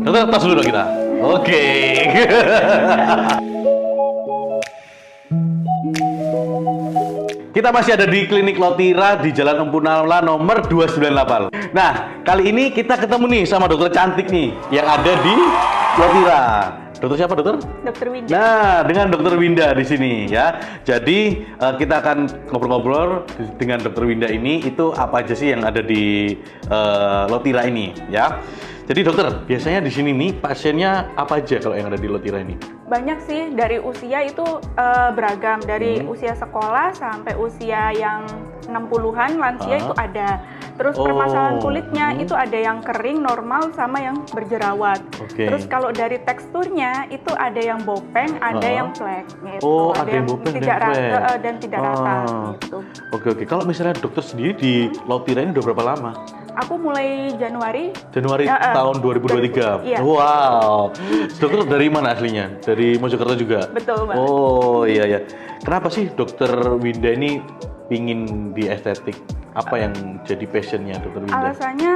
Dokter, tos dulu dong kita. Oke. Kita masih ada di Klinik Lotira di Jalan Empu Nala nomor 298. Nah, kali ini kita ketemu nih sama dokter cantik nih yang ada di Lotira. Dokter siapa, dokter? Dokter Winda. Nah, dengan dokter Winda di sini ya. Jadi kita akan ngobrol-ngobrol dengan dokter Winda ini itu apa aja sih yang ada di Lotira ini ya. Jadi dokter, biasanya di sini nih pasiennya apa aja kalau yang ada di Lotira ini? Banyak sih, dari usia itu beragam, dari usia sekolah sampai usia yang 60-an, lansia itu ada. Terus permasalahan kulitnya itu ada yang kering, normal, sama yang berjerawat. Terus kalau dari teksturnya itu ada yang bopeng, ada yang flek gitu. Oh, ada yang bopeng tidak dan flek. rata dan tidak rata gitu. Oke. Kalau misalnya dokter sendiri di Lotira ini udah berapa lama? Aku mulai Januari tahun 2023. Iya. Wow. Dokter dari mana aslinya? Dari Mojokerto juga? Betul, Mbak. Oh, iya. Kenapa sih dokter Winda ini pingin di estetik? Apa yang jadi passionnya dokter Winda? Alasannya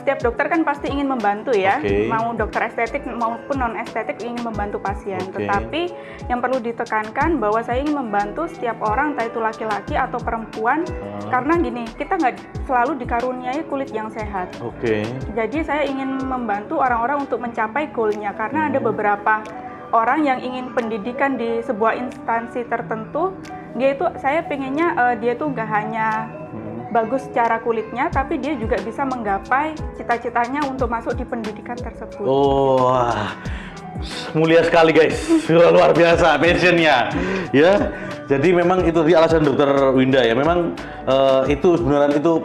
setiap dokter kan pasti ingin membantu ya, Oke. mau dokter estetik maupun non estetik ingin membantu pasien. Oke. Tetapi yang perlu ditekankan bahwa saya ingin membantu setiap orang, entah itu laki-laki atau perempuan, karena gini, kita nggak selalu dikaruniai kulit yang sehat. Oke. Jadi saya ingin membantu orang-orang untuk mencapai goalnya, karena ada beberapa orang yang ingin pendidikan di sebuah instansi tertentu, saya pengennya dia itu nggak hanya bagus secara kulitnya, tapi dia juga bisa menggapai cita-citanya untuk masuk di pendidikan tersebut. Oh, mulia sekali guys, luar biasa passionnya, ya. Jadi memang itu di alasan dokter Winda ya. Memang itu sebenarnya itu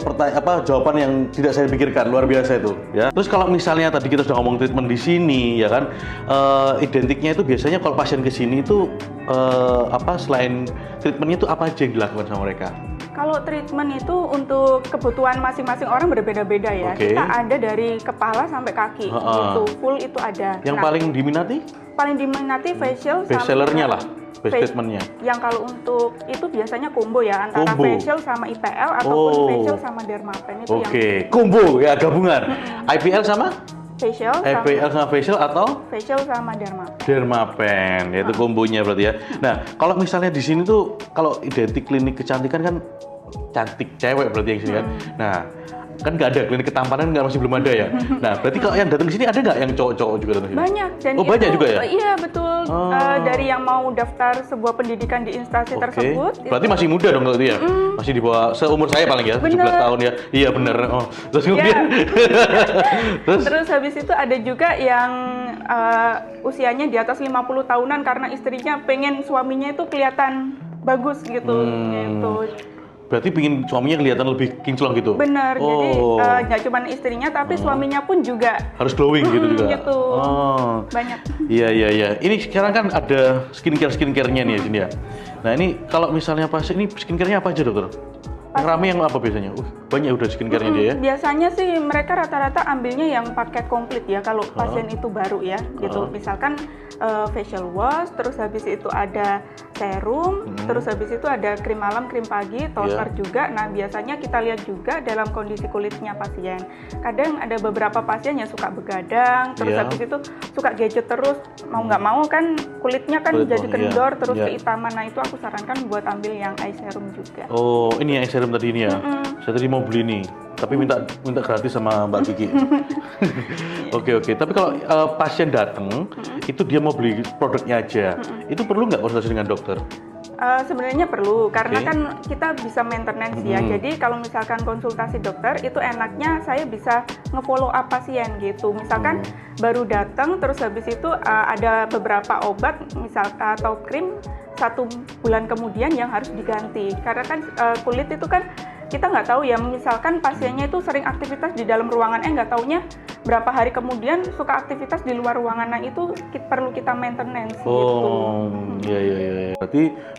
jawaban yang tidak saya pikirkan, luar biasa itu. Ya. Terus kalau misalnya tadi kita sudah ngomong treatment di sini, ya kan, identiknya itu biasanya kalau pasien ke sini itu selain treatmentnya itu apa aja yang dilakukan sama mereka? Kalau treatment itu untuk kebutuhan masing-masing orang berbeda-beda ya. Kita ada dari kepala sampai kaki, gitu. Full itu ada. Yang paling diminati? Paling diminati facial best sellernya lah, best treatmentnya. Yang kalau untuk itu biasanya combo ya, antara facial sama IPL ataupun facial sama dermapen itu yang. Combo ya, gabungan. IPL sama? Facial sama facial atau? Facial sama dermapen. Dermapen, yaitu kombonya berarti ya. Nah, kalau misalnya di sini tuh, kalau identik klinik kecantikan kan cantik cewek berarti yang sini kan. Nah, kan nggak ada klinik ketampanan, masih belum ada ya. Nah, berarti kalau yang datang ke sini ada nggak yang cowok-cowok juga datang ke sini? Banyak. Dan banyak juga ya? Iya betul. Dari yang mau daftar sebuah pendidikan di instansi tersebut. Berarti masih muda dong kalau itu ya? Masih di bawah seumur saya paling ya, 17 tahun ya. Iya benar. Terus kemudian terus habis itu ada juga yang usianya di atas 50 tahunan karena istrinya pengen suaminya itu kelihatan bagus gitu. Berarti pingin suaminya kelihatan lebih kinclong gitu? Bener, jadi nggak cuma istrinya tapi suaminya pun juga harus glowing gitu juga? Gitu. Banyak. Iya. Ini sekarang kan ada skincare-nya nih ya sini ya. Nah ini kalau misalnya pasien ini skincare-nya apa aja dokter? Yang rame yang apa biasanya? Banyak udah skincare-nya dia ya? Biasanya sih mereka rata-rata ambilnya yang paket komplit ya kalau pasien itu baru ya gitu. Misalkan facial wash, terus habis itu ada serum, terus habis itu ada krim malam, krim pagi, toner juga. Nah biasanya kita lihat juga dalam kondisi kulitnya pasien. Kadang ada beberapa pasien yang suka begadang, terus habis itu suka gadget terus, mau nggak mau kan kulitnya kan jadi kendor, terus keitaman. Nah itu aku sarankan buat ambil yang eye serum juga. Oh ini yang eye serum tadi ini ya? Saya tadi mau beli nih, tapi minta gratis sama Mbak Kiki. Oke. Tapi kalau pasien datang, itu dia mau beli produknya aja, itu perlu nggak konsultasi dengan dokter? Sebenarnya perlu, karena kan kita bisa maintenance ya. Jadi kalau misalkan konsultasi dokter, itu enaknya saya bisa nge-follow up pasien gitu. Misalkan baru datang, terus habis itu ada beberapa obat atau krim 1 bulan kemudian yang harus diganti. Karena kan kulit itu kan kita nggak tahu ya, misalkan pasiennya itu sering aktivitas di dalam ruangan, nggak taunya berapa hari kemudian suka aktivitas di luar ruangan. Nah itu perlu kita maintenance gitu. Iya.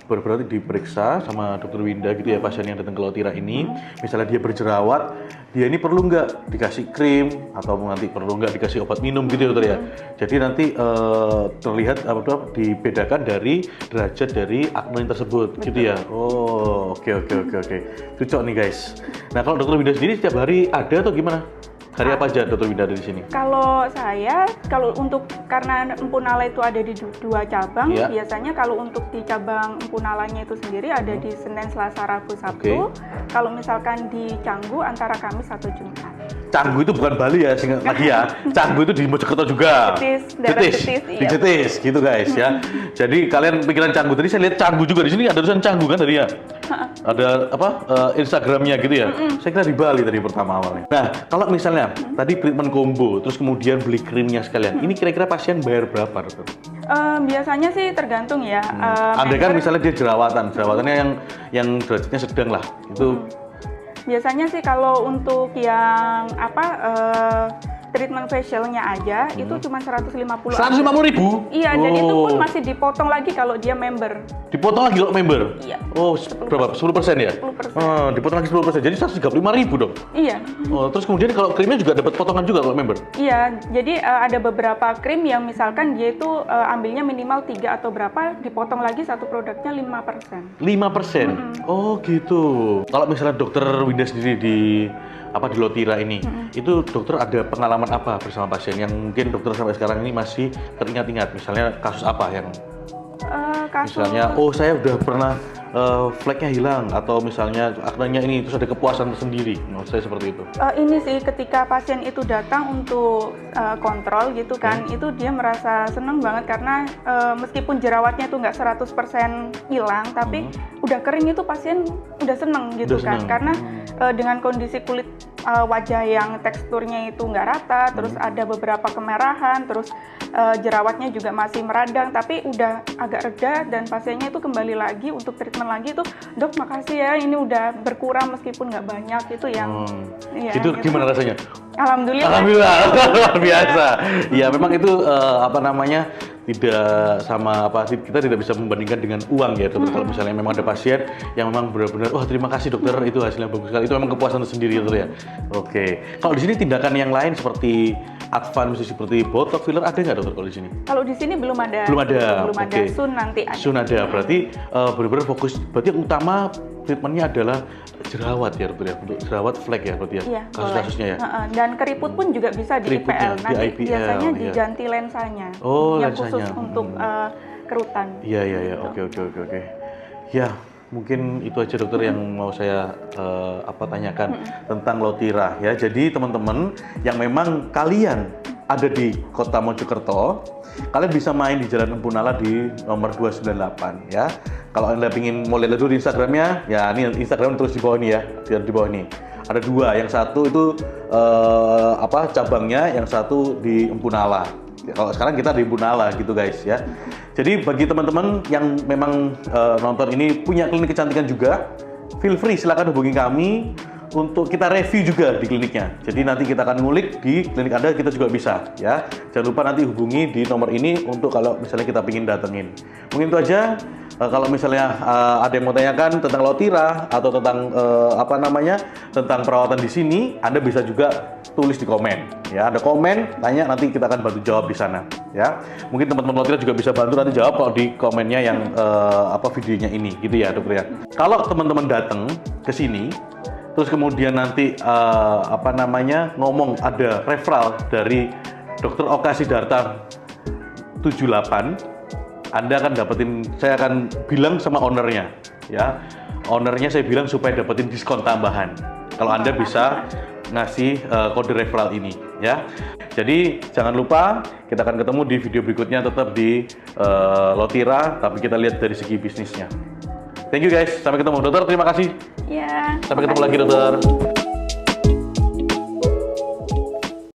Berarti diperiksa sama dokter Winda gitu ya pasien yang datang ke Lotira ini. Misalnya dia berjerawat, dia ini perlu nggak dikasih krim atau nanti perlu nggak dikasih obat minum gitu ya dokter ya. Jadi nanti terlihat dibedakan dari derajat dari akne tersebut. Betul. Gitu ya. Oke. Cocok nih guys. Nah kalau dokter Winda sendiri setiap hari ada atau gimana? Hari apa aja dokter Winda di sini? Kalau Kalau saya, kalau untuk karena Empu Nala itu ada di dua cabang, Iya. biasanya kalau untuk di cabang Empu Nalanya itu sendiri ada di Senin, Selasa, Rabu, Sabtu. Kalau misalkan di Canggu antara Kamis atau Jumat. Canggu itu bukan Bali ya, singkat lagi ya. Canggu itu di Mojokerto juga. Jetis, daerah Jetis, Di iya. Jetis, gitu guys ya. Jadi kalian pikiran Canggu tadi, saya lihat Canggu juga di sini ada tulisan Canggu kan tadi ya. Ada apa Instagramnya gitu ya. Saya kira di Bali tadi pertama awalnya. Nah, kalau misalnya tadi treatment combo, terus kemudian beli krimnya sekalian, ini kira-kira pasien bayar berapa, dokter? Biasanya sih tergantung ya. Andai kan member- misalnya dia jerawatannya yang derajatnya sedang lah, itu Biasanya sih kalau untuk yang treatment facialnya aja itu cuma 150. 150.000. Iya, dan itu pun masih dipotong lagi kalau dia member. Dipotong lagi kalau member? Iya. Oh, berapa? 10% ya? 10%. Dipotong lagi 10%, jadi 135.000 dong? Iya. Oh, terus kemudian kalau krimnya juga dapat potongan juga kalau member? Iya, jadi ada beberapa krim yang misalkan dia itu ambilnya minimal 3 atau berapa, dipotong lagi satu produknya 5%. 5%? Oh gitu. Kalau misalnya dokter Winda sendiri di Lotira ini, itu dokter ada pengalaman apa bersama pasien yang mungkin dokter sampai sekarang ini masih teringat-ingat? Misalnya kasus apa yang misalnya, oh saya udah pernah fleknya hilang, atau misalnya aknenya ini, terus ada kepuasan tersendiri, menurut saya seperti itu. Ini sih ketika pasien itu datang untuk kontrol gitu kan, itu dia merasa seneng banget karena meskipun jerawatnya itu nggak 100% hilang, tapi udah kering itu pasien udah seneng gitu kan, karena dengan kondisi kulit wajah yang teksturnya itu nggak rata, terus ada beberapa kemerahan, terus jerawatnya juga masih meradang, tapi udah agak reda dan pasiennya itu kembali lagi untuk treatment lagi itu, dok makasih ya ini udah berkurang meskipun nggak banyak, itu yang ya, itu gitu. gimana rasanya? Alhamdulillah. Alhamdulillah, luar biasa. Ya memang itu tidak sama kita tidak bisa membandingkan dengan uang ya dokter. Kalau misalnya memang ada pasien yang memang benar-benar, wah terima kasih dokter, itu hasilnya bagus sekali, itu memang kepuasan tersendiri dokter ya. Oke. Kalau di sini tindakan yang lain seperti advance seperti botox, filler ada nggak dokter kalau di sini? Kalau di sini belum ada. Belum ada. Belum ada. Oke. Soon nanti ada. Soon ada. Berarti benar-benar fokus. Berarti yang utama treatmentnya adalah jerawat ya dokter ya, untuk jerawat flek ya berarti ya. Iya, kasus-kasusnya ya. Dan keriput pun juga bisa di Keriputnya, IPL. di Nanti IPL, biasanya iya. diganti lensanya. Oh, yang lensanya. khusus untuk kerutan. Iya. Oke. Ya, mungkin itu aja dokter yang mau saya tanyakan tentang Lotira ya. Jadi teman-teman yang memang kalian ada di Kota Mojokerto, kalian bisa main di Jalan Empu Nala di nomor 298 ya. Kalau Anda ingin mau lihat dulu di Instagramnya, ya ini Instagram terus di bawah ini ya, di bawah ini. Ada dua, yang satu itu cabangnya, yang satu di Empu Nala. Kalau sekarang kita di Empu Nala gitu guys ya. Jadi bagi teman-teman yang memang nonton ini punya klinik kecantikan juga, feel free silakan hubungi kami untuk kita review juga di kliniknya. Jadi nanti kita akan ngulik di klinik Anda, kita juga bisa ya. Jangan lupa nanti hubungi di nomor ini untuk kalau misalnya kita ingin datengin. Mungkin itu aja. Kalau misalnya ada yang mau tanyakan tentang Lotira atau tentang tentang perawatan di sini, Anda bisa juga tulis di komen. Ya, ada komen, tanya, nanti kita akan bantu jawab di sana. Ya, mungkin teman-teman Lotira juga bisa bantu nanti jawab kalau di komennya yang videonya ini, gitu ya dokter ya. Kalau teman-teman datang ke sini, terus kemudian nanti ngomong ada referral dari Dr. Oka Sidarta 78, Anda akan dapetin, saya akan bilang sama ownernya ya, ownernya saya bilang supaya dapetin diskon tambahan kalau Anda bisa ngasih kode referral ini ya. Jadi jangan lupa, kita akan ketemu di video berikutnya, tetap di Lotira, tapi kita lihat dari segi bisnisnya. Thank you guys, sampai ketemu dokter, terima kasih. Ya. Sampai ketemu lagi dokter.